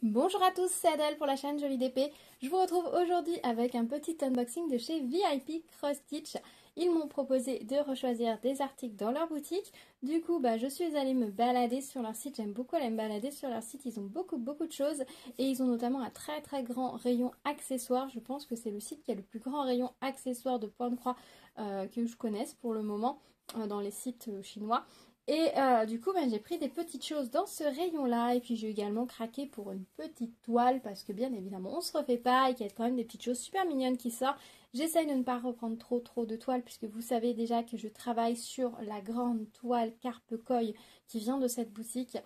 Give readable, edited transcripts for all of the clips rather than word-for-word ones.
Bonjour à tous, c'est Adèle pour la chaîne Jolie DP. Je vous retrouve aujourd'hui avec un petit unboxing de chez VIP Cross Stitch. Ils m'ont proposé de rechoisir des articles dans leur boutique. Du coup, je suis allée me balader sur leur site. J'aime beaucoup aller me balader sur leur site. Ils ont beaucoup de choses et ils ont notamment un très grand rayon accessoires. Je pense que c'est le site qui a le plus grand rayon accessoires de point de croix que je connaisse pour le moment dans les sites chinois. Et du coup, j'ai pris des petites choses dans ce rayon-là. Et puis, j'ai également craqué pour une petite toile parce que, bien évidemment, on se refait pas et qu'il y a quand même des petites choses super mignonnes qui sortent. J'essaye de ne pas reprendre trop de toiles puisque vous savez déjà que je travaille sur la grande toile Carpe Koi qui vient de cette boutique.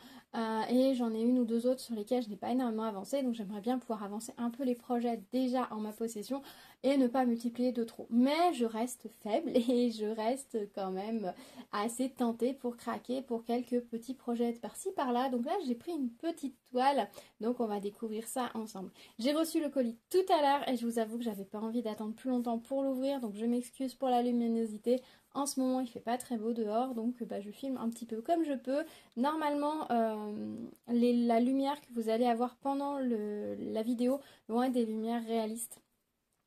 Et j'en ai une ou deux autres sur lesquelles je n'ai pas énormément avancé. Donc, j'aimerais bien pouvoir avancer un peu les projets déjà en ma possession et ne pas multiplier de trop. Mais je reste faible et je reste quand même assez tentée pour craquer pour quelques petits projets de par-ci par-là. Donc là, j'ai pris une petite toile, donc on va découvrir ça ensemble. J'ai reçu le colis tout à l'heure et je vous avoue que j'avais pas envie d'attendre plus longtemps pour l'ouvrir, donc je m'excuse pour la luminosité. En ce moment, il fait pas très beau dehors, donc je filme un petit peu comme je peux. Normalement, la lumière que vous allez avoir pendant la vidéo vont être des lumières réalistes.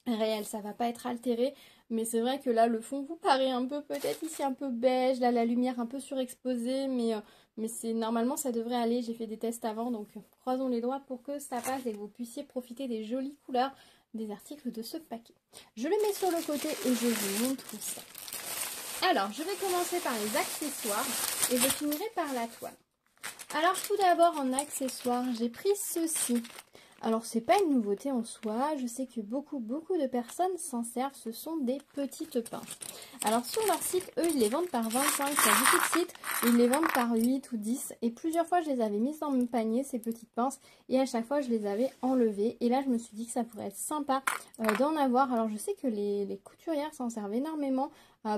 Réel, ça va pas être altéré, mais c'est vrai que là le fond vous paraît un peu peut-être ici un peu beige, là la lumière un peu surexposée, mais c'est normalement ça devrait aller. J'ai fait des tests avant, donc croisons les doigts pour que ça passe et que vous puissiez profiter des jolies couleurs des articles de ce paquet. Je le mets sur le côté et je vous montre ça. Alors je vais commencer par les accessoires et je finirai par la toile. Alors tout d'abord en accessoires, j'ai pris ceci. Alors c'est pas une nouveauté en soi, je sais que beaucoup de personnes s'en servent, ce sont des petites pinces. Alors sur leur site, eux ils les vendent par 25, il y a beaucoup de sites, ils les vendent par 8 ou 10 et plusieurs fois je les avais mises dans mon panier ces petites pinces et à chaque fois je les avais enlevées et là je me suis dit que ça pourrait être sympa d'en avoir. Alors je sais que les couturières s'en servent énormément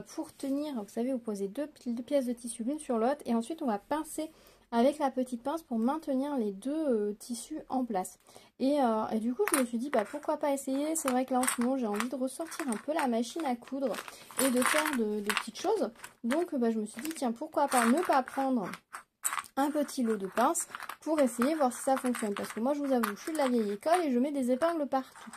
pour tenir, vous savez vous posez deux pièces de tissu l'une sur l'autre et ensuite on va pincer avec la petite pince pour maintenir les deux tissus en place. Et du coup, je me suis dit, pourquoi pas essayer. C'est vrai que là, en ce moment, j'ai envie de ressortir un peu la machine à coudre et de faire des petites choses. Donc, je me suis dit, tiens, pourquoi pas ne pas prendre un petit lot de pinces pour essayer, voir si ça fonctionne. Parce que moi, je vous avoue, je suis de la vieille école et je mets des épingles partout.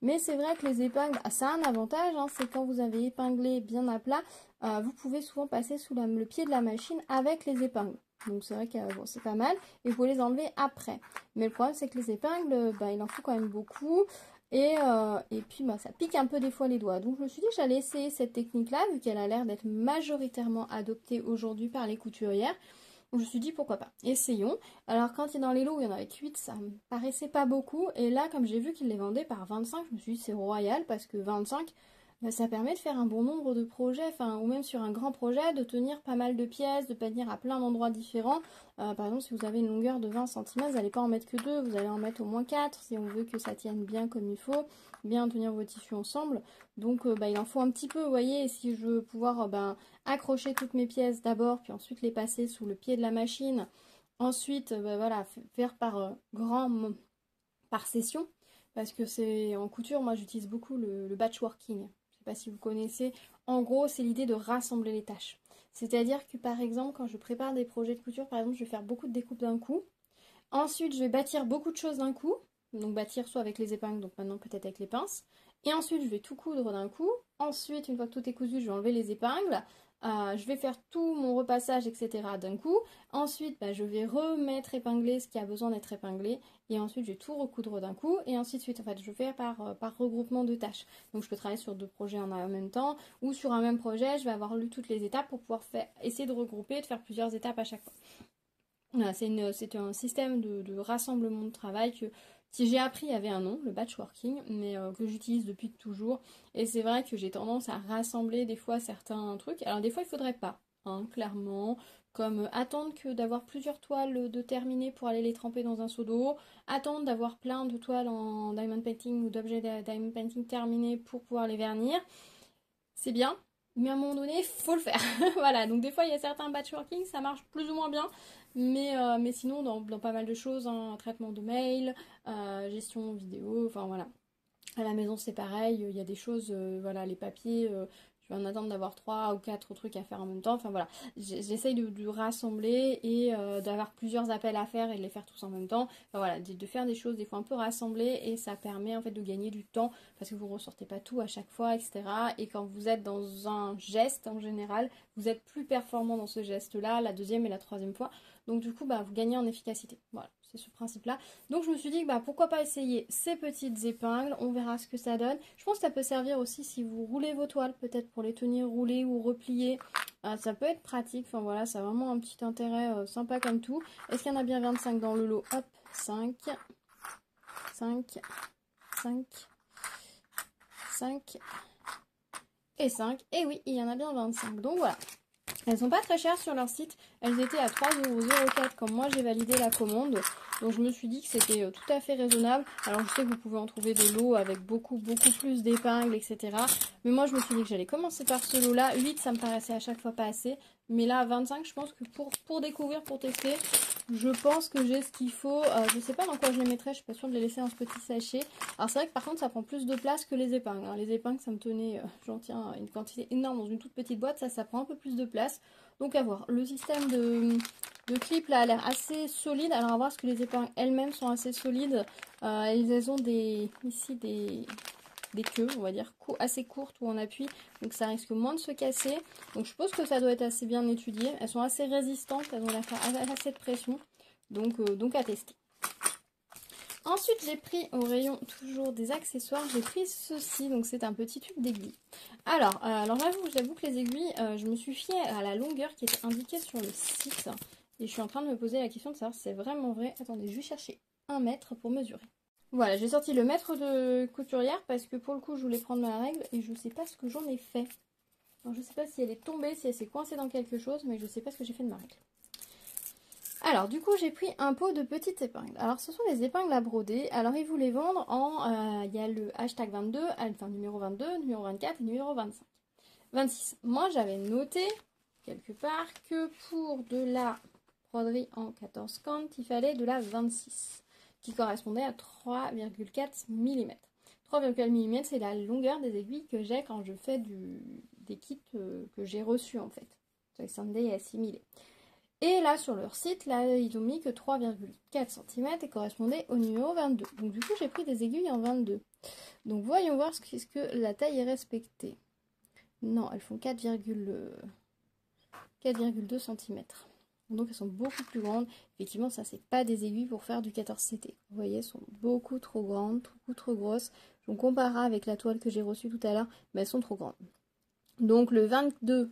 Mais c'est vrai que les épingles, ça a un avantage, c'est quand vous avez épinglé bien à plat, vous pouvez souvent passer sous le pied de la machine avec les épingles. Donc c'est vrai que c'est pas mal et vous pouvez les enlever après. Mais le problème c'est que les épingles, il en faut quand même beaucoup et puis ça pique un peu des fois les doigts. Donc je me suis dit que j'allais essayer cette technique là vu qu'elle a l'air d'être majoritairement adoptée aujourd'hui par les couturières. Donc je me suis dit pourquoi pas, essayons. Alors quand il est dans les lots où il y en avait 8, ça me paraissait pas beaucoup. Et là comme j'ai vu qu'ils les vendaient par 25, je me suis dit c'est royal parce que 25, ça permet de faire un bon nombre de projets, ou même sur un grand projet, de tenir pas mal de pièces, de tenir à plein d'endroits différents. Par exemple, si vous avez une longueur de 20 cm, vous n'allez pas en mettre que 2, vous allez en mettre au moins 4 si on veut que ça tienne bien comme il faut, bien tenir vos tissus ensemble. Donc il en faut un petit peu, vous voyez, et si je veux pouvoir accrocher toutes mes pièces d'abord, puis ensuite les passer sous le pied de la machine, ensuite faire par par session, parce que c'est en couture, moi j'utilise beaucoup le batchworking. Pas si vous connaissez, en gros c'est l'idée de rassembler les tâches. C'est-à-dire que par exemple quand je prépare des projets de couture, par exemple je vais faire beaucoup de découpes d'un coup, ensuite je vais bâtir beaucoup de choses d'un coup, donc bâtir soit avec les épingles, donc maintenant peut-être avec les pinces, et ensuite je vais tout coudre d'un coup, ensuite une fois que tout est cousu je vais enlever les épingles, je vais faire tout mon repassage etc d'un coup, ensuite je vais remettre épinglé ce qui a besoin d'être épinglé, et ensuite je vais tout recoudre d'un coup, et ensuite en fait je vais faire par regroupement de tâches. Donc je peux travailler sur deux projets en même temps, ou sur un même projet je vais avoir lu toutes les étapes pour pouvoir essayer de regrouper, de faire plusieurs étapes à chaque fois. Voilà, c'est un système de rassemblement de travail que si j'ai appris, il y avait un nom, le batchworking, mais que j'utilise depuis toujours. Et c'est vrai que j'ai tendance à rassembler des fois certains trucs. Alors des fois, il faudrait pas, clairement, comme attendre que d'avoir plusieurs toiles de terminer pour aller les tremper dans un seau d'eau, attendre d'avoir plein de toiles en diamond painting ou d'objets diamond painting terminés pour pouvoir les vernir. C'est bien, mais à un moment donné, il faut le faire. Voilà, donc des fois, il y a certains batchworking, ça marche plus ou moins bien, mais sinon, dans pas mal de choses, traitement de mail, gestion vidéo, enfin voilà. À la maison, c'est pareil, il y a des choses, les papiers, je vais en attendre d'avoir 3 ou 4 trucs à faire en même temps. Enfin voilà, j'essaye de rassembler et d'avoir plusieurs appels à faire et de les faire tous en même temps. Enfin voilà, de faire des choses des fois un peu rassemblées et ça permet en fait de gagner du temps parce que vous ne ressortez pas tout à chaque fois, etc. Et quand vous êtes dans un geste en général, vous êtes plus performant dans ce geste-là, la deuxième et la troisième fois. Donc du coup, bah, vous gagnez en efficacité. Voilà, c'est ce principe-là. Donc je me suis dit, bah, pourquoi pas essayer ces petites épingles, on verra ce que ça donne. Je pense que ça peut servir aussi si vous roulez vos toiles, peut-être pour les tenir roulées ou repliées. Ça peut être pratique, enfin voilà, ça a vraiment un petit intérêt sympa comme tout. Est-ce qu'il y en a bien 25 dans le lot? Hop, 5, 5, 5, 5 et 5. Et oui, il y en a bien 25. Donc voilà. Elles sont pas très chères sur leur site. Elles étaient à 3,04€ quand moi j'ai validé la commande. Donc je me suis dit que c'était tout à fait raisonnable. Alors je sais que vous pouvez en trouver des lots avec beaucoup plus d'épingles, etc. Mais moi je me suis dit que j'allais commencer par ce lot-là. 8 ça me paraissait à chaque fois pas assez. Mais là 25 je pense que pour découvrir, pour tester, je pense que j'ai ce qu'il faut. Je sais pas dans quoi je les mettrai, je suis pas sûre de les laisser dans ce petit sachet. Alors c'est vrai que par contre ça prend plus de place que les épingles. Hein. Les épingles ça me tenait, j'en tiens une quantité énorme dans une toute petite boîte. Ça prend un peu plus de place. Donc à voir. Le système de clip là a l'air assez solide. Alors à voir ce que les épingles elles-mêmes sont assez solides. Elles ont ici des queues, on va dire, assez courtes où on appuie. Donc ça risque moins de se casser. Donc je suppose que ça doit être assez bien étudié. Elles sont assez résistantes, elles ont assez de pression. Donc à tester. Ensuite, j'ai pris au rayon toujours des accessoires, j'ai pris ceci, donc c'est un petit tube d'aiguille. Alors j'avoue que les aiguilles, je me suis fiée à la longueur qui était indiquée sur le site. Et je suis en train de me poser la question de savoir si c'est vraiment vrai. Attendez, je vais chercher un mètre pour mesurer. Voilà, j'ai sorti le mètre de couturière parce que pour le coup, je voulais prendre ma règle et je ne sais pas ce que j'en ai fait. Alors, je ne sais pas si elle est tombée, si elle s'est coincée dans quelque chose, mais je ne sais pas ce que j'ai fait de ma règle. Alors du coup j'ai pris un pot de petites épingles. Alors ce sont les épingles à broder. Alors ils vous les vendent en... il y a le hashtag 22, enfin numéro 22, numéro 24 et numéro 25. 26. Moi j'avais noté quelque part que pour de la broderie en 14 cant, il fallait de la 26. Qui correspondait à 3,4 mm. 3,4 mm c'est la longueur des aiguilles que j'ai quand je fais des kits que j'ai reçus en fait. Sur Sunday assimilés. Et là, sur leur site, là, ils ont mis que 3,4 cm et correspondait au numéro 22. Donc du coup, j'ai pris des aiguilles en 22. Donc voyons voir ce que la taille est respectée. Non, elles font 4,2 cm. Donc elles sont beaucoup plus grandes. Effectivement, ça, c'est pas des aiguilles pour faire du 14CT. Vous voyez, elles sont beaucoup trop grandes, beaucoup trop grosses. On comparera avec la toile que j'ai reçue tout à l'heure, mais elles sont trop grandes. Donc le 22...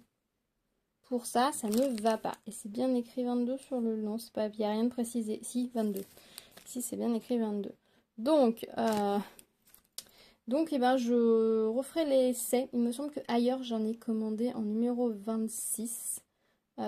Pour ça, ça ne va pas. Et c'est bien écrit 22 sur le long. C'est pas, il n'y a rien de précisé. Si, 22. Si, c'est bien écrit 22. Donc eh ben, je referai l'essai. Il me semble que ailleurs, j'en ai commandé en numéro 26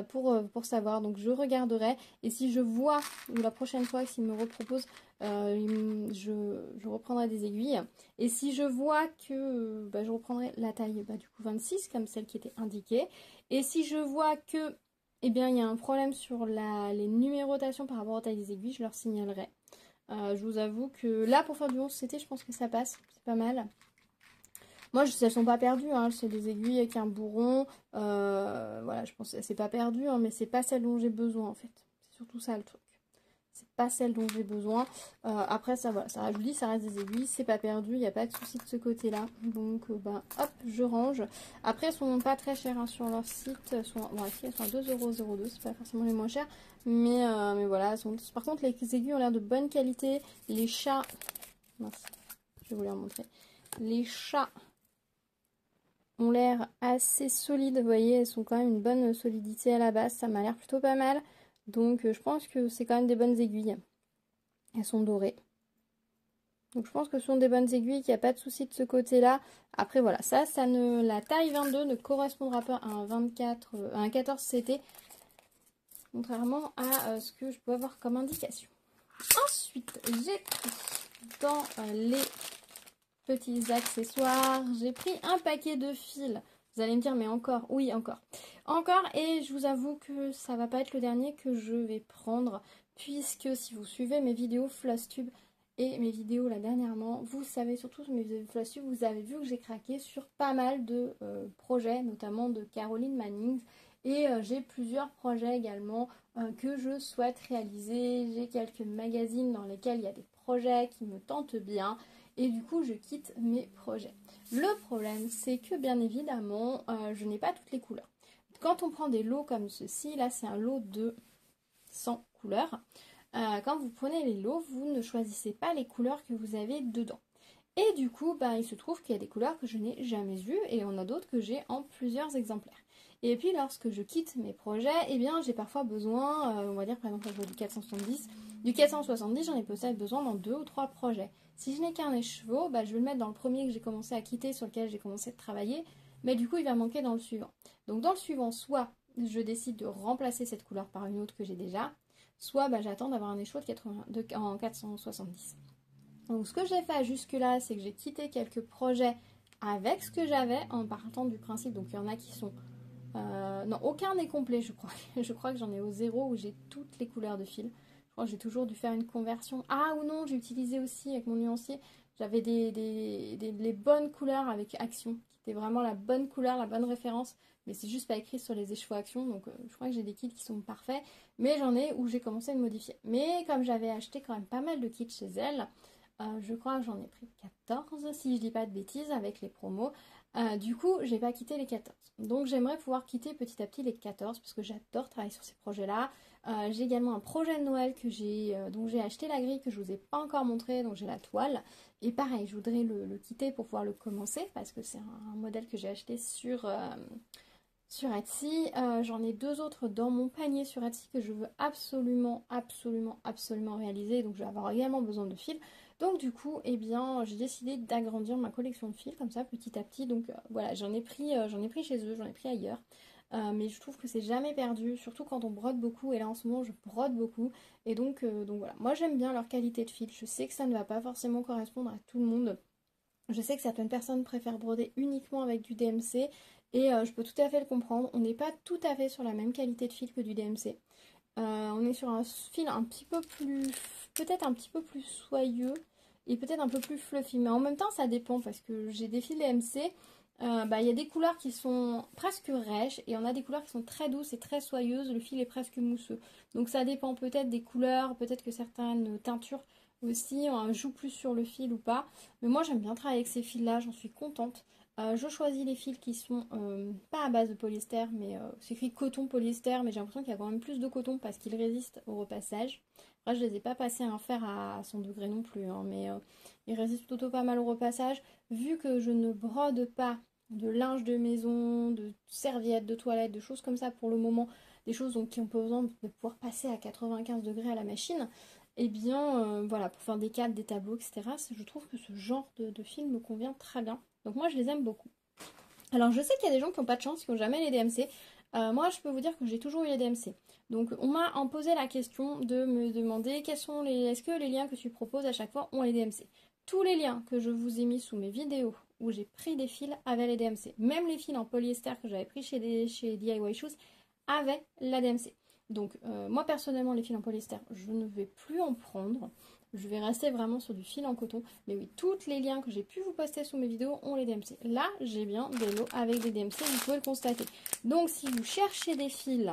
pour savoir. Donc, je regarderai. Et si je vois, ou la prochaine fois, s'il me repropose, je reprendrai des aiguilles. Et si je vois que je reprendrai la taille du coup 26, comme celle qui était indiquée. Et si je vois que eh bien, il y a un problème sur les numérotations par rapport aux tailles des aiguilles, je leur signalerai. Je vous avoue que là, pour faire du 11CT, je pense que ça passe. C'est pas mal. Moi, elles sont pas perdues, hein. C'est des aiguilles avec un bourron. Voilà, je pense que c'est pas perdu, hein, mais c'est pas celle dont j'ai besoin en fait. C'est surtout ça le truc. C'est pas celle dont j'ai besoin. Après, ça, voilà, ça, je vous dis, ça reste des aiguilles, c'est pas perdu, il n'y a pas de souci de ce côté-là. Donc, hop, je range. Après, elles sont pas très chères hein, sur leur site. Elles sont, bon, ici, elles sont à 2,02€, c'est pas forcément les moins chères. Mais voilà, par contre, les aiguilles ont l'air de bonne qualité. Les chats, mince, je vais vous les remontrer. Les chats ont l'air assez solides, vous voyez, elles sont quand même une bonne solidité à la base, ça m'a l'air plutôt pas mal. Donc je pense que c'est quand même des bonnes aiguilles. Elles sont dorées. Donc je pense que ce sont des bonnes aiguilles, qu'il n'y a pas de souci de ce côté-là. Après voilà, la taille 22 ne correspondra pas à un 14CT, contrairement à ce que je peux avoir comme indication. Ensuite, j'ai pris dans les petits accessoires, j'ai pris un paquet de fils. Vous allez me dire, mais encore, oui, encore. Encore, et je vous avoue que ça va pas être le dernier que je vais prendre, puisque si vous suivez mes vidéos Flosstube, et mes vidéos là dernièrement, vous savez, surtout sur mes vidéos de Flossu, vous avez vu que j'ai craqué sur pas mal de projets, notamment de Caroline Manning. Et j'ai plusieurs projets également que je souhaite réaliser. J'ai quelques magazines dans lesquels il y a des projets qui me tentent bien. Et du coup, je quitte mes projets. Le problème, c'est que bien évidemment, je n'ai pas toutes les couleurs. Quand on prend des lots comme ceci, là c'est un lot de 100 couleurs. Quand vous prenez les lots, vous ne choisissez pas les couleurs que vous avez dedans. Et du coup, il se trouve qu'il y a des couleurs que je n'ai jamais vues et on a d'autres que j'ai en plusieurs exemplaires. Et puis lorsque je quitte mes projets, eh bien j'ai parfois besoin, on va dire par exemple du 470. Du 470, j'en ai peut-être besoin dans 2 ou 3 projets. Si je n'ai qu'un écheveau, je vais le mettre dans le premier que j'ai commencé à quitter, sur lequel j'ai commencé de travailler, mais du coup il va manquer dans le suivant. Donc dans le suivant, soit je décide de remplacer cette couleur par une autre que j'ai déjà, soit j'attends d'avoir un écheveau en 470. Donc ce que j'ai fait jusque-là, c'est que j'ai quitté quelques projets avec ce que j'avais en partant du principe, donc il y en a qui sont... non, aucun n'est complet, je crois. Je crois que j'en ai au 0 où j'ai toutes les couleurs de fil. Je crois que j'ai toujours dû faire une conversion. Ah ou non, j'ai utilisé aussi avec mon nuancier, j'avais les bonnes couleurs avec Action, qui était vraiment la bonne couleur, la bonne référence. Mais c'est juste pas écrit sur les écheveaux Action, donc je crois que j'ai des kits qui sont parfaits. Mais j'en ai où j'ai commencé à le modifier. Mais comme j'avais acheté quand même pas mal de kits chez elle, je crois que j'en ai pris 14, si je dis pas de bêtises, avec les promos. Du coup, j'ai pas quitté les 14. Donc j'aimerais pouvoir quitter petit à petit les 14 parce que j'adore travailler sur ces projets-là. J'ai également un projet de Noël dont j'ai acheté la grille que je vous ai pas encore montré, donc j'ai la toile. Et pareil, je voudrais le quitter pour pouvoir le commencer parce que c'est un modèle que j'ai acheté sur Etsy. J'en ai 2 autres dans mon panier sur Etsy que je veux absolument réaliser. Donc je vais avoir également besoin de fils. Donc du coup, j'ai décidé d'agrandir ma collection de fils comme ça petit à petit. Donc voilà, j'en ai pris chez eux, j'en ai pris ailleurs. Mais je trouve que c'est jamais perdu, surtout quand on brode beaucoup. Et là en ce moment, je brode beaucoup. Et donc voilà, moi j'aime bien leur qualité de fil. Je sais que ça ne va pas forcément correspondre à tout le monde. Je sais que certaines personnes préfèrent broder uniquement avec du DMC. Et je peux tout à fait le comprendre. On n'est pas tout à fait sur la même qualité de fil que du DMC. On est sur un fil un petit peu plus, peut-être un petit peu plus soyeux et peut-être un peu plus fluffy. Mais en même temps, ça dépend parce que j'ai des fils DMC. Il y a des couleurs qui sont presque rêches et on a des couleurs qui sont très douces et très soyeuses. Le fil est presque mousseux. Donc ça dépend peut-être des couleurs, peut-être que certaines teintures aussi jouent plus sur le fil ou pas. Mais moi j'aime bien travailler avec ces fils-là, j'en suis contente. Je choisis les fils qui sont pas à base de polyester, mais c'est écrit coton polyester, mais j'ai l'impression qu'il y a quand même plus de coton parce qu'il résiste au repassage. Après, je les ai pas passés à un fer à 100 degrés non plus, mais ils résistent plutôt pas mal au repassage. Vu que je ne brode pas de linge de maison, de serviettes, de toilettes, de choses comme ça pour le moment, des choses qui ont besoin de pouvoir passer à 95 degrés à la machine, et bien voilà, pour faire des cadres, des tableaux, etc. Je trouve que ce genre de film me convient très bien. Donc moi je les aime beaucoup. Alors je sais qu'il y a des gens qui n'ont pas de chance, qui n'ont jamais les DMC. Moi je peux vous dire que j'ai toujours eu les DMC. Donc on m'a posé la question de me demander est-ce que les liens que tu proposes à chaque fois ont les DMC. Tous les liens que je vous ai mis sous mes vidéos où j'ai pris des fils avaient les DMC. Même les fils en polyester que j'avais pris chez DIY Shoes avaient la DMC. Donc moi personnellement les fils en polyester je ne vais plus en prendre. Je vais rester vraiment sur du fil en coton. Mais oui, tous les liens que j'ai pu vous poster sous mes vidéos ont les DMC. Là, j'ai bien des lots avec des DMC, vous pouvez le constater. Donc, si vous cherchez des fils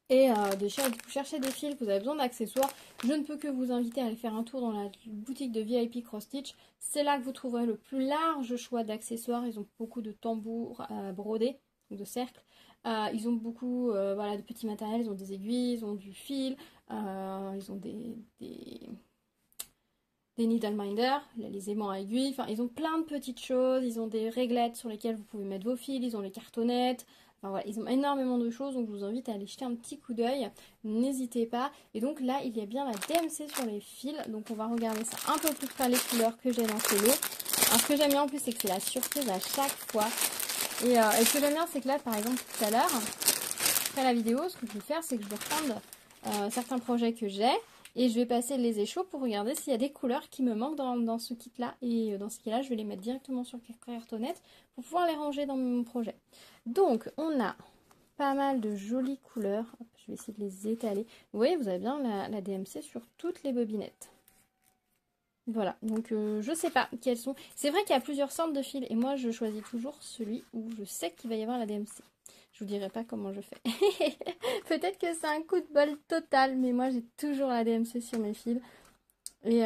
et vous cherchez des fils, vous avez besoin d'accessoires, je ne peux que vous inviter à aller faire un tour dans la boutique de VIP Cross Stitch. C'est là que vous trouverez le plus large choix d'accessoires. Ils ont beaucoup de tambours brodés, de cercles. Ils ont beaucoup de petits matériels, ils ont des aiguilles, ils ont du fil, ils ont des needle minders, les aimants à aiguilles, enfin ils ont plein de petites choses, ils ont des réglettes sur lesquelles vous pouvez mettre vos fils, ils ont les cartonnettes, enfin voilà, ils ont énormément de choses, donc je vous invite à aller jeter un petit coup d'œil, n'hésitez pas. Et donc là il y a bien la DMC sur les fils, donc on va regarder ça un peu plus près, les couleurs que j'ai dans ce lot. Alors ce que j'aime bien en plus c'est que c'est la surprise à chaque fois, et ce que j'aime bien c'est que là par exemple tout à l'heure, après la vidéo, ce que je vais faire c'est que je vais reprendre certains projets que j'ai, et je vais passer les échos pour regarder s'il y a des couleurs qui me manquent dans ce kit-là. Et dans ce kit-là, je vais les mettre directement sur cartonnette pour pouvoir les ranger dans mon projet. Donc, on a pas mal de jolies couleurs. Hop, je vais essayer de les étaler. Vous voyez, vous avez bien la DMC sur toutes les bobinettes. Voilà, donc je sais pas quels sont. C'est vrai qu'il y a plusieurs sortes de fils et moi je choisis toujours celui où je sais qu'il va y avoir la DMC. Je vous dirai pas comment je fais. Peut-être que c'est un coup de bol total, mais moi j'ai toujours la DMC sur mes fils. Et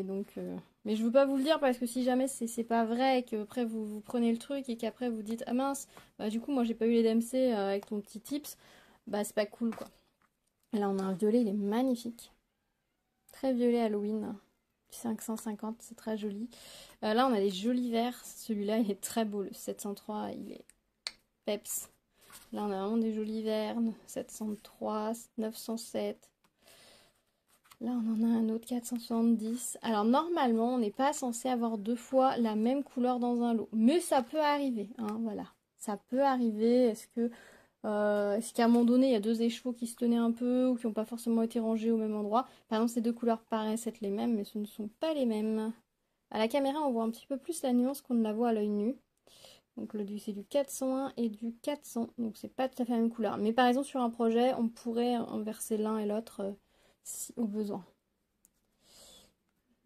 donc, mais je veux pas vous le dire parce que si jamais c'est pas vrai et que après vous prenez le truc et qu'après vous dites ah mince, bah du coup moi j'ai pas eu les DMC avec ton petit tips, bah c'est pas cool quoi. Là on a un violet, il est magnifique. Très violet Halloween. 550, c'est très joli. Là, on a des jolis verts. Celui-là, il est très beau. Le 703, il est peps. Là, on a vraiment des jolis verts. 703, 907. Là, on en a un autre 470. Alors, normalement, on n'est pas censé avoir deux fois la même couleur dans un lot. Mais ça peut arriver. Hein, voilà. Ça peut arriver. Est-ce qu'à un moment donné, il y a deux écheveaux qui se tenaient un peu ou qui n'ont pas forcément été rangés au même endroit? Par exemple, ces deux couleurs paraissent être les mêmes, mais ce ne sont pas les mêmes. À la caméra, on voit un petit peu plus la nuance qu'on ne la voit à l'œil nu. Donc c'est du 401 et du 400, donc c'est pas tout à fait la même couleur. Mais par exemple, sur un projet, on pourrait inverser l'un et l'autre si au besoin.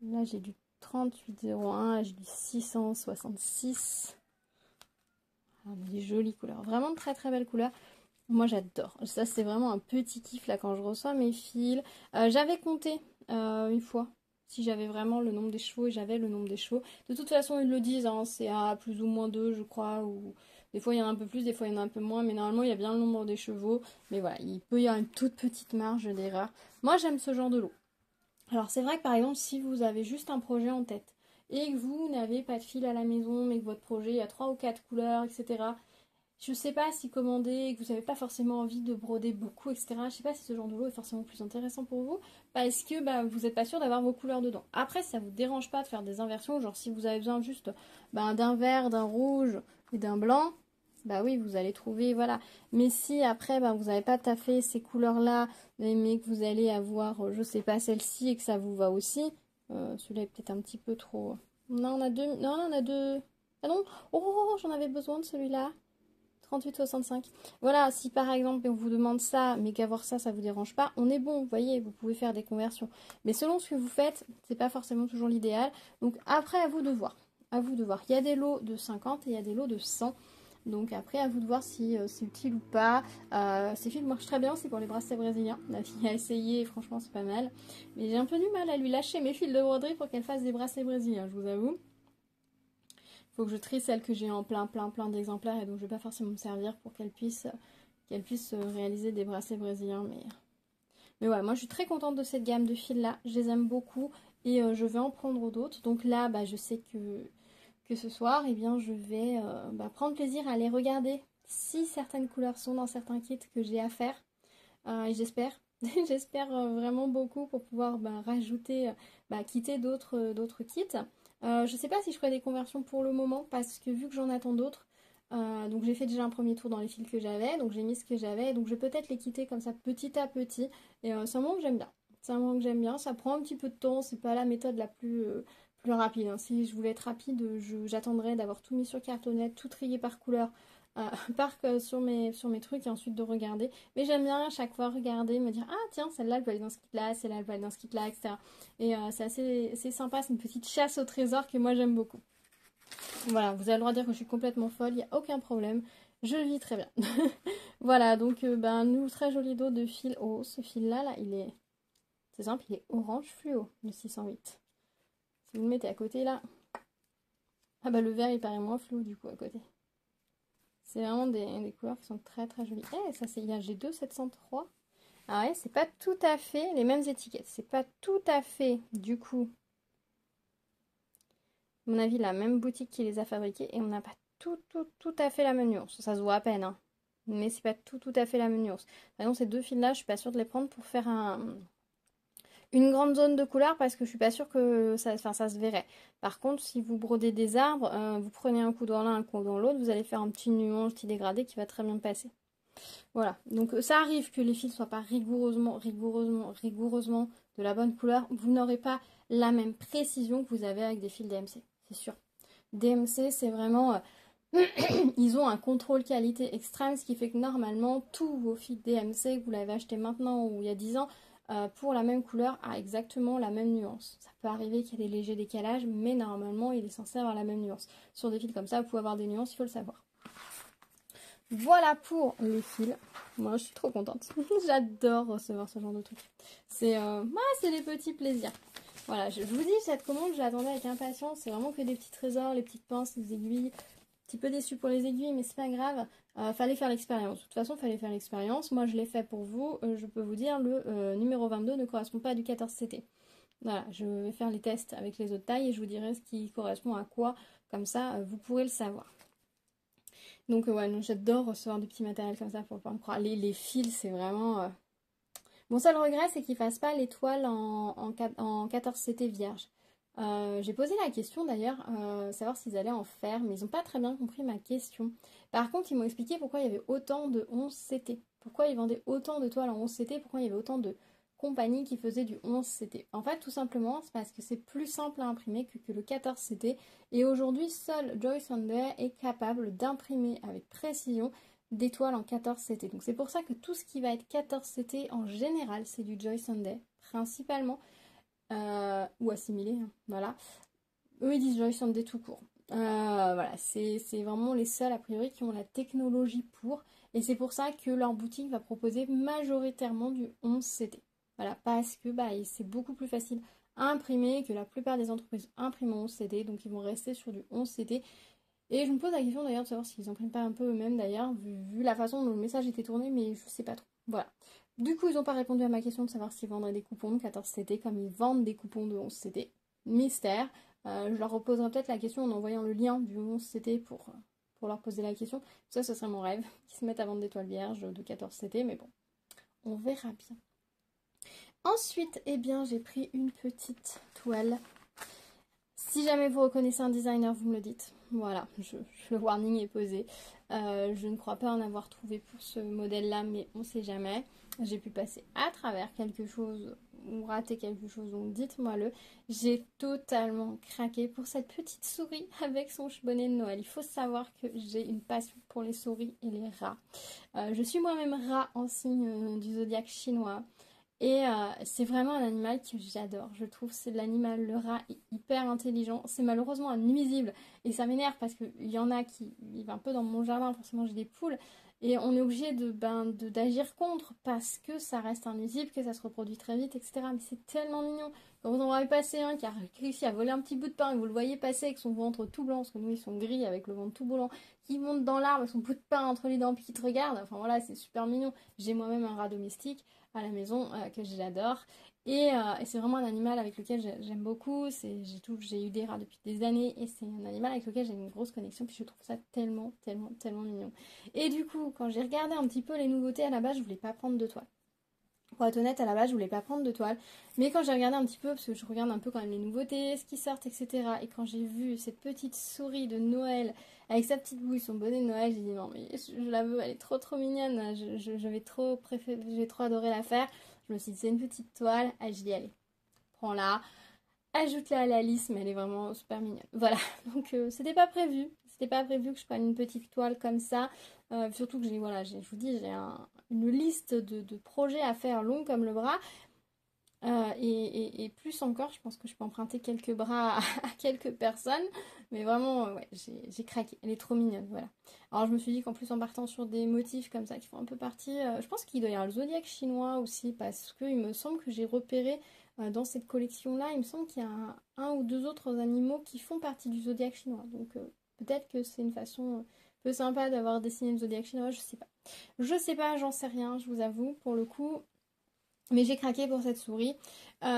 Là, j'ai du 3801, là j'ai du 666. Ah, des jolies couleurs, vraiment de très très belles couleurs. Moi j'adore, ça c'est vraiment un petit kiff là quand je reçois mes fils. J'avais compté une fois si j'avais vraiment le nombre des chevaux et j'avais le nombre des chevaux. De toute façon ils le disent, hein, c'est à plus ou moins 2 je crois, ou des fois il y en a un peu plus, des fois il y en a un peu moins, mais normalement il y a bien le nombre des chevaux. Mais voilà, il peut y avoir une toute petite marge d'erreur. Moi j'aime ce genre de lot. Alors c'est vrai que par exemple si vous avez juste un projet en tête et que vous n'avez pas de fil à la maison mais que votre projet il y a 3 ou 4 couleurs, etc. Je sais pas si commander et que vous n'avez pas forcément envie de broder beaucoup, etc. Je sais pas si ce genre de lot est forcément plus intéressant pour vous parce que bah, vous n'êtes pas sûr d'avoir vos couleurs dedans. Après, ça vous dérange pas de faire des inversions, genre si vous avez besoin juste d'un vert, d'un rouge et d'un blanc, bah oui, vous allez trouver, voilà. Mais si après, vous n'avez pas taffé ces couleurs-là, mais que vous allez avoir, je sais pas, celle-ci et que ça vous va aussi, celui-là est peut-être un petit peu trop... Non, on a deux... Non, on a deux... Ah non. Oh, j'en avais besoin de celui-là. 38,65. Voilà, si par exemple on vous demande ça, mais qu'avoir ça, ça vous dérange pas, on est bon, vous voyez, vous pouvez faire des conversions. Mais selon ce que vous faites, c'est pas forcément toujours l'idéal. Donc après, à vous de voir. À vous de voir. Il y a des lots de 50 et il y a des lots de 100. Donc après, à vous de voir si c'est utile ou pas. Ces fils marchent très bien, c'est pour les bracelets brésiliens. La fille a essayé et franchement, c'est pas mal. Mais j'ai un peu du mal à lui lâcher mes fils de broderie pour qu'elle fasse des bracelets brésiliens, je vous avoue. Faut que je trie celles que j'ai en plein d'exemplaires et donc je vais pas forcément me servir pour qu'elles puissent réaliser des bracelets brésiliens. Mais ouais, moi je suis très contente de cette gamme de fils là, je les aime beaucoup et je vais en prendre d'autres. Donc là, je sais que ce soir, eh bien, je vais prendre plaisir à les regarder si certaines couleurs sont dans certains kits que j'ai à faire. Et j'espère, j'espère vraiment beaucoup pour pouvoir rajouter, quitter d'autres kits. Je sais pas si je ferai des conversions pour le moment parce que vu que j'en attends d'autres, donc j'ai fait déjà un premier tour dans les fils que j'avais, donc j'ai mis ce que j'avais, donc je vais peut-être les quitter comme ça petit à petit. Et c'est un moment que j'aime bien. C'est un moment que j'aime bien. Ça prend un petit peu de temps, c'est pas la méthode la plus rapide. Hein. Si je voulais être rapide, j'attendrais d'avoir tout mis sur cartonnette, tout trié par couleur, sur mes trucs et ensuite de regarder. Mais j'aime bien à chaque fois regarder, me dire ah tiens celle-là elle peut aller dans ce kit-là, celle-là elle peut aller dans ce kit-là, etc. Et c'est assez sympa, c'est une petite chasse au trésor que moi j'aime beaucoup. Voilà, vous avez le droit de dire que je suis complètement folle, il n'y a aucun problème, je le vis très bien. Voilà, donc nous très joli dos de fil. Oh, ce fil-là, c'est simple, il est orange fluo, le 608. Si vous le mettez à côté là, ah le vert il paraît moins flou du coup à côté. C'est vraiment des couleurs qui sont très très jolies. Eh, ça c'est IAG2 703. Ah ouais, c'est pas tout à fait les mêmes étiquettes. C'est pas tout à fait, du coup, à mon avis, la même boutique qui les a fabriqués. Et on n'a pas tout à fait la même nuance. Ça se voit à peine, hein. Mais c'est pas tout à fait la même nuance. Par exemple, ces deux fils-là, je suis pas sûre de les prendre pour faire une grande zone de couleur parce que je suis pas sûre que ça se verrait. Par contre, si vous brodez des arbres, vous prenez un coup dans l'un, un coup dans l'autre, vous allez faire un petit nuance, un petit dégradé qui va très bien passer. Voilà, donc ça arrive que les fils ne soient pas rigoureusement de la bonne couleur. Vous n'aurez pas la même précision que vous avez avec des fils DMC, c'est sûr. DMC, c'est vraiment... ils ont un contrôle qualité extrême, ce qui fait que normalement, tous vos fils DMC, que vous l'avez acheté maintenant ou il y a 10 ans, pour la même couleur a exactement la même nuance. Ça peut arriver qu'il y ait des légers décalages, mais normalement il est censé avoir la même nuance. Sur des fils comme ça, vous pouvez avoir des nuances, il faut le savoir. Voilà pour les fils. Moi je suis trop contente. J'adore recevoir ce genre de trucs. C'est les petits plaisirs. Voilà, je vous dis, cette commande, je l'attendais avec impatience. C'est vraiment que des petits trésors, les petites pinces, les aiguilles. Un petit peu déçue pour les aiguilles, mais c'est pas grave. Fallait faire l'expérience. De toute façon, fallait faire l'expérience. Moi, je l'ai fait pour vous. Je peux vous dire, le numéro 22 ne correspond pas à du 14CT. Voilà, je vais faire les tests avec les autres tailles et je vous dirai ce qui correspond à quoi. Comme ça, vous pourrez le savoir. Donc, ouais, j'adore recevoir du petit matériel comme ça pour pas me croire. Les fils, c'est vraiment... Mon seul regret, c'est qu'ils ne fassent pas l'étoile en 14CT vierge. J'ai posé la question d'ailleurs, savoir s'ils allaient en faire, mais ils n'ont pas très bien compris ma question. Par contre, ils m'ont expliqué pourquoi il y avait autant de 11CT. Pourquoi ils vendaient autant de toiles en 11CT, pourquoi il y avait autant de compagnies qui faisaient du 11CT. En fait, tout simplement, c'est parce que c'est plus simple à imprimer que le 14CT. Et aujourd'hui, seul Joyce Sunday est capable d'imprimer avec précision des toiles en 14CT. Donc c'est pour ça que tout ce qui va être 14CT en général, c'est du Joyce Sunday, principalement. Ou assimilé, hein, voilà. Eux ils disent Joyce Sunday tout court. Voilà, c'est vraiment les seuls a priori qui ont la technologie pour, et c'est pour ça que leur boutique va proposer majoritairement du 11CT. Voilà, parce que c'est beaucoup plus facile à imprimer, que la plupart des entreprises impriment en 11CT, donc ils vont rester sur du 11CT. Et je me pose la question d'ailleurs de savoir s'ils n'impriment pas un peu eux-mêmes d'ailleurs, vu la façon dont le message était tourné, mais je sais pas trop. Voilà. Du coup, ils n'ont pas répondu à ma question de savoir s'ils vendraient des coupons de 14CT comme ils vendent des coupons de 11CT. Mystère. Je leur reposerai peut-être la question en envoyant le lien du 11CT pour leur poser la question. Ça, ce serait mon rêve, qu'ils se mettent à vendre des toiles vierges de 14CT, mais bon, on verra bien. Ensuite, eh bien, j'ai pris une petite toile. Si jamais vous reconnaissez un designer, vous me le dites. Voilà, le warning est posé. Je ne crois pas en avoir trouvé pour ce modèle-là, mais on ne sait jamais. J'ai pu passer à travers quelque chose ou rater quelque chose, donc dites-moi-le. J'ai totalement craqué pour cette petite souris avec son bonnet de Noël. Il faut savoir que j'ai une passion pour les souris et les rats. Je suis moi-même rat en signe du zodiaque chinois. Et c'est vraiment un animal que j'adore. Je trouve que c'est l'animal, le rat est hyper intelligent. C'est malheureusement un nuisible. Et ça m'énerve parce qu'il y en a qui vivent un peu dans mon jardin. Forcément, j'ai des poules. Et on est obligé d'agir contre parce que ça reste un nuisible, que ça se reproduit très vite, etc. Mais c'est tellement mignon. Quand vous en voyez passer un qui a réussi à voler un petit bout de pain et vous le voyez passer avec son ventre tout blanc, parce que nous ils sont gris avec le ventre tout blanc, qui monte dans l'arbre avec son bout de pain entre les dents puis qui te regarde. Enfin voilà, c'est super mignon. J'ai moi-même un rat domestique à la maison que j'adore. Et c'est vraiment un animal avec lequel j'aime beaucoup. J'ai eu des rats depuis des années et c'est un animal avec lequel j'ai une grosse connexion. Puis je trouve ça tellement, tellement, tellement mignon. Et du coup, quand j'ai regardé un petit peu les nouveautés à la base, je voulais pas prendre de toile. Pour être honnête, à la base, je voulais pas prendre de toile. Mais quand j'ai regardé un petit peu, parce que je regarde un peu quand même les nouveautés, ce qui sortent, etc. Et quand j'ai vu cette petite souris de Noël avec sa petite bouille, son bonnet de Noël, j'ai dit non mais je la veux, elle est trop trop mignonne. Je vais trop préférer, j'ai trop adoré la faire. Je me suis dit c'est une petite toile, je dis allez, prends-la, ajoute-la à la liste, mais elle est vraiment super mignonne. Voilà, donc c'était pas prévu. C'était pas prévu que je prenne une petite toile comme ça. Surtout que je vous dis, j'ai une liste de projets à faire long comme le bras. Et plus encore, je pense que je peux emprunter quelques bras à quelques personnes. Mais vraiment, ouais, j'ai craqué. Elle est trop mignonne, voilà. Alors je me suis dit qu'en plus en partant sur des motifs comme ça qui font un peu partie... je pense qu'il doit y avoir le zodiaque chinois aussi, parce qu'il me semble que j'ai repéré dans cette collection-là, il me semble qu'il y a un ou deux autres animaux qui font partie du zodiaque chinois. Donc peut-être que c'est une façon un peu sympa d'avoir dessiné le zodiaque chinois, je sais pas. Je sais pas, j'en sais rien, je vous avoue, pour le coup... Mais j'ai craqué pour cette souris.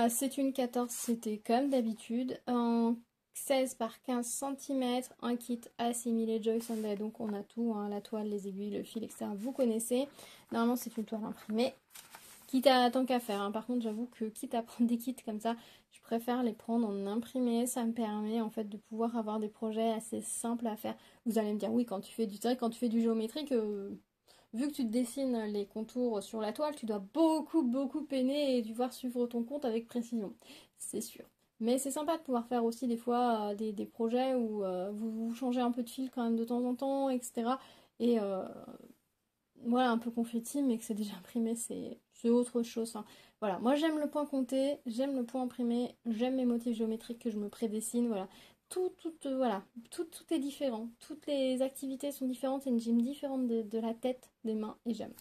C'est une 14CT comme d'habitude, en 16 par 15 cm, un kit assimilé Joyce Sunday. Donc on a tout, hein, la toile, les aiguilles, le fil, etc. Vous connaissez. Normalement c'est une toile imprimée. Quitte à tant qu'à faire. Hein. Par contre j'avoue que quitte à prendre des kits comme ça, je préfère les prendre en imprimé. Ça me permet en fait de pouvoir avoir des projets assez simples à faire. Vous allez me dire oui quand tu fais du géométrique... vu que tu te dessines les contours sur la toile, tu dois beaucoup peiner et devoir suivre ton compte avec précision. C'est sûr. Mais c'est sympa de pouvoir faire aussi des fois des projets où vous changez un peu de fil quand même de temps en temps, etc. Et voilà, un peu confetti, mais que c'est déjà imprimé, c'est autre chose. Hein. Voilà, moi j'aime le point compté, j'aime le point imprimé, j'aime mes motifs géométriques que je me prédessine, voilà. Voilà, tout est différent. Toutes les activités sont différentes, c'est une gym différente de la tête, des mains, et j'aime.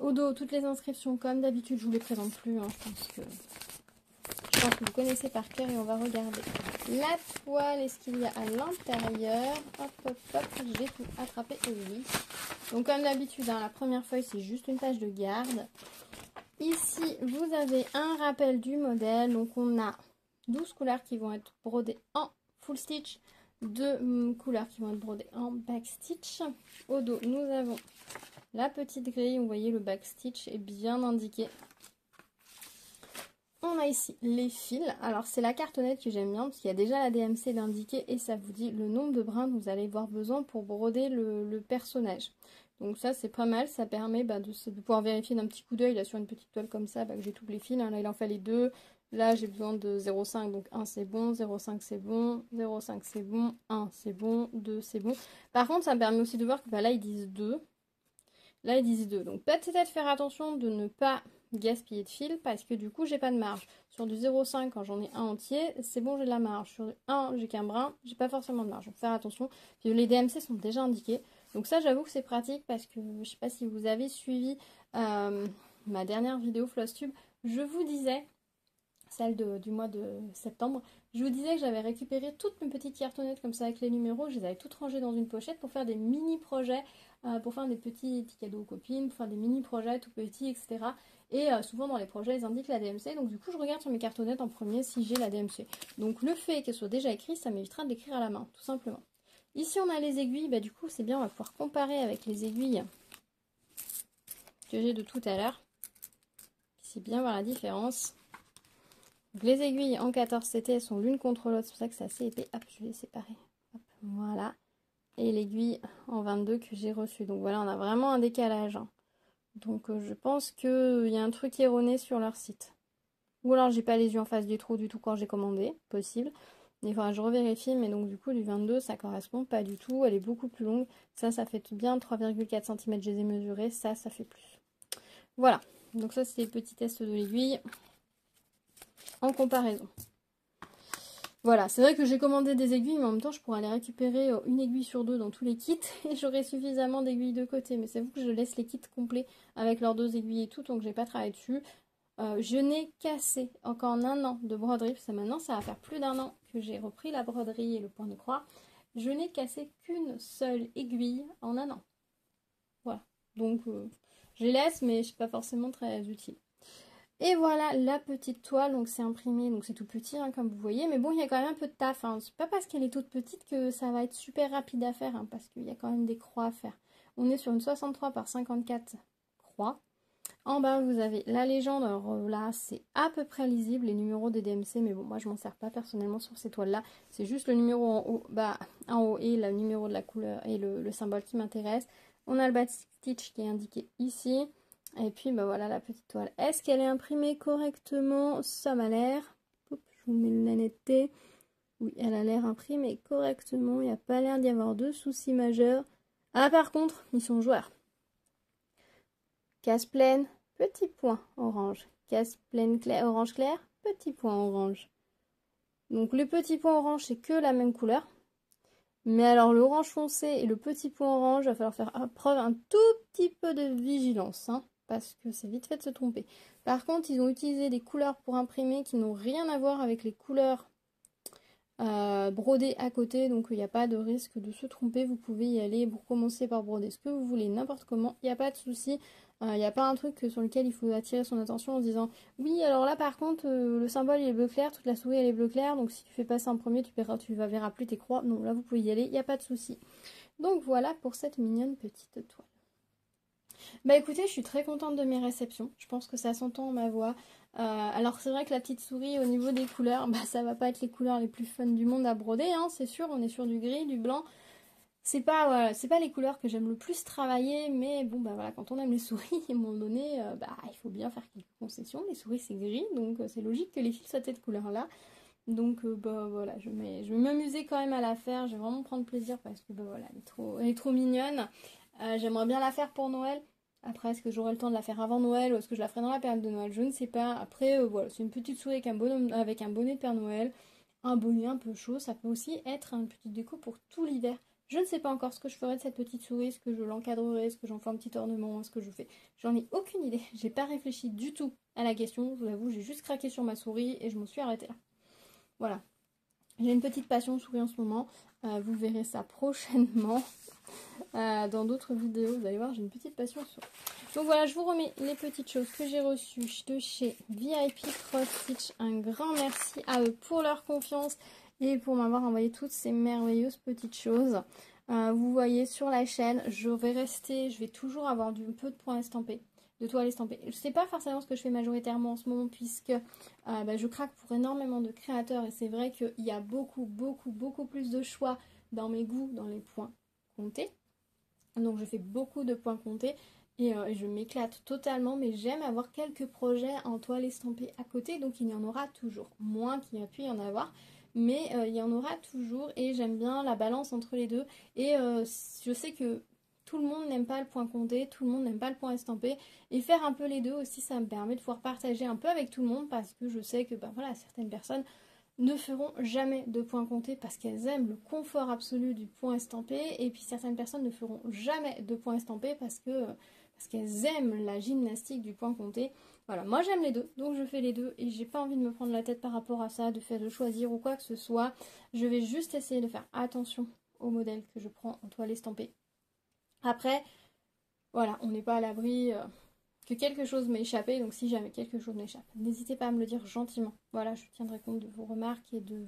Au dos, toutes les inscriptions, comme d'habitude, je vous les présente plus, hein, je pense que vous connaissez par cœur et on va regarder. La toile, est-ce qu'il y a à l'intérieur? Hop, hop, hop, j'ai tout attrapé et oui. Donc comme d'habitude, hein, la première feuille, c'est juste une page de garde. Ici, vous avez un rappel du modèle. Donc on a 12 couleurs qui vont être brodées en full stitch, 2 couleurs qui vont être brodées en back stitch. Au dos, nous avons la petite grille. Vous voyez, le back stitch est bien indiqué. On a ici les fils. Alors c'est la cartonnette que j'aime bien parce qu'il y a déjà la DMC d'indiquer et ça vous dit le nombre de brins dont vous allez avoir besoin pour broder le personnage. Donc ça c'est pas mal, ça permet de pouvoir vérifier d'un petit coup d'œil là sur une petite toile comme ça que j'ai tous les fils. Hein. Là il en fallait 2, là j'ai besoin de 0,5 donc 1 c'est bon, 0,5 c'est bon, 0,5 c'est bon, 1 c'est bon, 2 c'est bon. Par contre ça me permet aussi de voir que là ils disent 2. Là, ils disent 2. Donc, peut-être faire attention de ne pas gaspiller de fil parce que du coup, j'ai pas de marge. Sur du 0,5, quand j'en ai un entier, c'est bon, j'ai de la marge. Sur du 1, j'ai qu'un brin, j'ai pas forcément de marge. Donc, faire attention. Puis, les DMC sont déjà indiqués. Donc, ça, j'avoue que c'est pratique parce que je sais pas si vous avez suivi ma dernière vidéo FlossTube. Je vous disais, celle du mois de septembre, je vous disais que j'avais récupéré toutes mes petites cartonnettes comme ça avec les numéros, je les avais toutes rangées dans une pochette pour faire des mini-projets, pour faire des petits cadeaux aux copines, pour faire des mini-projets tout petits, etc. Et souvent dans les projets, ils indiquent la DMC, donc du coup je regarde sur mes cartonnettes en premier si j'ai la DMC. Donc le fait qu'elle soit déjà écrite, ça m'évitera de l'écrire à la main, tout simplement. Ici on a les aiguilles, du coup c'est bien, on va pouvoir comparer avec les aiguilles que j'ai de tout à l'heure. Ici bien voir la différence. Donc les aiguilles en 14 CT, elles sont l'une contre l'autre, c'est pour ça que c'est assez épais. Hop, je vais les séparer. Hop, voilà. Et l'aiguille en 22 que j'ai reçue. Donc voilà, on a vraiment un décalage. Hein. Donc je pense qu'il y a un truc erroné sur leur site. Ou alors j'ai pas les yeux en face du trou du tout quand j'ai commandé, possible. Il faudra que je revérifie, mais donc du coup du 22 ça correspond pas du tout. Elle est beaucoup plus longue. Ça fait bien 3,4 cm, je les ai mesurés. Ça fait plus. Voilà. Donc ça c'est les petits tests de l'aiguille en comparaison. Voilà, c'est vrai que j'ai commandé des aiguilles, mais en même temps, je pourrais aller récupérer une aiguille sur 2 dans tous les kits et j'aurai suffisamment d'aiguilles de côté. Mais c'est vous que je laisse les kits complets avec leurs 2 aiguilles et tout, donc j'ai pas travaillé dessus. Je n'ai cassé encore en un an de broderie, parce que maintenant, ça va faire plus d'un an que j'ai repris la broderie et le point de croix. Je n'ai cassé qu'une seule aiguille en un an. Voilà, donc je les laisse, mais je suis pas forcément très utile. Et voilà la petite toile, donc c'est imprimé, donc c'est tout petit hein, comme vous voyez, mais bon il y a quand même un peu de taf, hein. C'est pas parce qu'elle est toute petite que ça va être super rapide à faire, hein, parce qu'il y a quand même des croix à faire. On est sur une 63 par 54 croix. En bas vous avez la légende, alors là c'est à peu près lisible, les numéros des DMC, mais bon moi je m'en sers pas personnellement sur ces toiles là, c'est juste le numéro en haut et le numéro de la couleur et le symbole qui m'intéresse. On a le back stitch qui est indiqué ici. Et puis voilà la petite toile. Est-ce qu'elle est imprimée correctement? Ça m'a l'air. Je vous mets la netteté. Oui, elle a l'air imprimée correctement. Il n'y a pas l'air d'y avoir de soucis majeurs. Ah par contre, ils sont joueurs. Case pleine, petit point orange. Case pleine orange clair, petit point orange. Donc le petit point orange, c'est que la même couleur. Mais alors le orange foncé et le petit point orange, il va falloir faire preuve un tout petit peu de vigilance. Hein. Parce que c'est vite fait de se tromper. Par contre, ils ont utilisé des couleurs pour imprimer qui n'ont rien à voir avec les couleurs brodées à côté. Donc, il n'y a pas de risque de se tromper. Vous pouvez y aller pour commencer par broder ce que vous voulez, n'importe comment. Il n'y a pas de souci. Il n'y a pas un truc sur lequel il faut attirer son attention en se disant « Oui, alors là, par contre, le symbole, il est bleu clair. Toute la souris, elle est bleu clair. Donc, si tu fais passer en premier, tu verras plus tes croix. » Non, là, vous pouvez y aller. Il n'y a pas de souci. Donc, voilà pour cette mignonne petite toile. Bah écoutez, je suis très contente de mes réceptions. Je pense que ça s'entend ma voix. Alors c'est vrai que la petite souris, au niveau des couleurs, ça va pas être les couleurs les plus fun du monde à broder, hein, c'est sûr. On est sur du gris, du blanc. C'est pas les couleurs que j'aime le plus travailler, mais bon voilà, quand on aime les souris, à un moment donné, il faut bien faire quelques concessions. Les souris c'est gris, donc c'est logique que les fils soient de cette couleur-là. Donc voilà, je vais m'amuser quand même à la faire. Je vais vraiment prendre plaisir parce que voilà, elle est trop mignonne. J'aimerais bien la faire pour Noël. Après, est-ce que j'aurai le temps de la faire avant Noël ou est-ce que je la ferai dans la période de Noël? Je ne sais pas. Après, voilà, c'est une petite souris avec un bonnet de Père Noël. Un bonnet un peu chaud. Ça peut aussi être une petite déco pour tout l'hiver. Je ne sais pas encore ce que je ferai de cette petite souris. Est-ce que je l'encadrerai? Est-ce que j'en fais un petit ornement? Est-ce que je fais? J'en ai aucune idée. J'ai pas réfléchi du tout à la question. Je vous avoue, j'ai juste craqué sur ma souris et je m'en suis arrêtée là. Voilà. J'ai une petite passion souris en ce moment. Vous verrez ça prochainement dans d'autres vidéos. Vous allez voir, j'ai une petite passion souris. Donc voilà, je vous remets les petites choses que j'ai reçues de chez VIP Cross Stitch. Un grand merci à eux pour leur confiance et pour m'avoir envoyé toutes ces merveilleuses petites choses. Vous voyez sur la chaîne, je vais toujours avoir un peu de points estampés, de toiles estampées. Je sais pas forcément ce que je fais majoritairement en ce moment puisque je craque pour énormément de créateurs et c'est vrai qu'il y a beaucoup plus de choix dans mes goûts, dans les points comptés. Donc je fais beaucoup de points comptés et je m'éclate totalement, mais j'aime avoir quelques projets en toile estampée à côté, donc il y en aura toujours, moins qu'il y a pu y en avoir, mais il y en aura toujours et j'aime bien la balance entre les deux et je sais que tout le monde n'aime pas le point compté, tout le monde n'aime pas le point estampé et faire un peu les deux aussi ça me permet de pouvoir partager un peu avec tout le monde parce que je sais que voilà, certaines personnes ne feront jamais de point compté parce qu'elles aiment le confort absolu du point estampé et puis certaines personnes ne feront jamais de point estampé parce qu'elles aiment la gymnastique du point compté. Voilà, moi j'aime les deux, donc je fais les deux et j'ai pas envie de me prendre la tête par rapport à ça, de choisir ou quoi que ce soit. Je vais juste essayer de faire attention au modèle que je prends en toile estampée. Après, voilà, on n'est pas à l'abri que quelque chose m'ait échappé, donc si jamais quelque chose m'échappe, n'hésitez pas à me le dire gentiment. Voilà, je tiendrai compte de vos remarques et de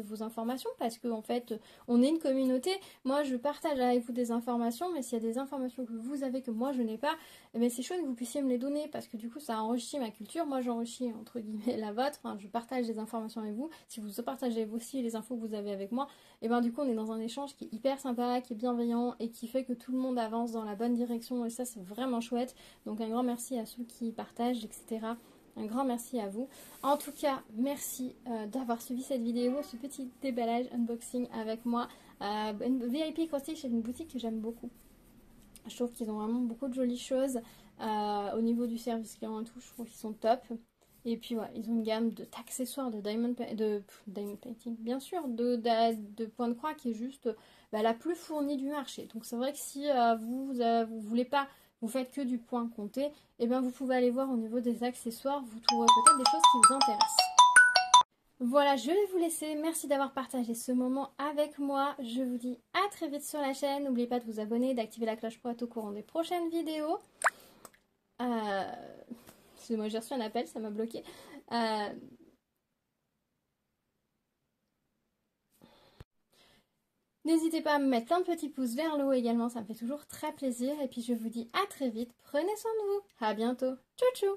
vos informations, parce que en fait, on est une communauté. Moi, je partage avec vous des informations, mais s'il y a des informations que vous avez que moi je n'ai pas, eh bien, c'est chouette que vous puissiez me les donner, parce que du coup, ça enrichit ma culture. Moi, j'enrichis entre guillemets la vôtre. Enfin, je partage des informations avec vous. Si vous partagez aussi les infos que vous avez avec moi, et bien du coup, on est dans un échange qui est hyper sympa, qui est bienveillant et qui fait que tout le monde avance dans la bonne direction. Et ça, c'est vraiment chouette. Donc, un grand merci à ceux qui partagent, etc. Un grand merci à vous. En tout cas, merci d'avoir suivi cette vidéo, ce petit déballage unboxing avec moi. VIP Cross Stitch, c'est une boutique que j'aime beaucoup. Je trouve qu'ils ont vraiment beaucoup de jolies choses. Au niveau du service client et tout, je trouve qu'ils sont top. Et puis voilà, ils ont une gamme d'accessoires de diamond painting, bien sûr, de point de croix qui est juste la plus fournie du marché. Donc c'est vrai que si vous voulez pas, vous faites que du point compté, et bien vous pouvez aller voir au niveau des accessoires, vous trouverez peut-être des choses qui vous intéressent. Voilà, je vais vous laisser. Merci d'avoir partagé ce moment avec moi. Je vous dis à très vite sur la chaîne. N'oubliez pas de vous abonner, d'activer la cloche pour être au courant des prochaines vidéos. Excusez-moi, j'ai reçu un appel, ça m'a bloqué. N'hésitez pas à me mettre plein de petits pouces vers le haut également, ça me fait toujours très plaisir. Et puis je vous dis à très vite, prenez soin de vous. À bientôt. Tchou tchou.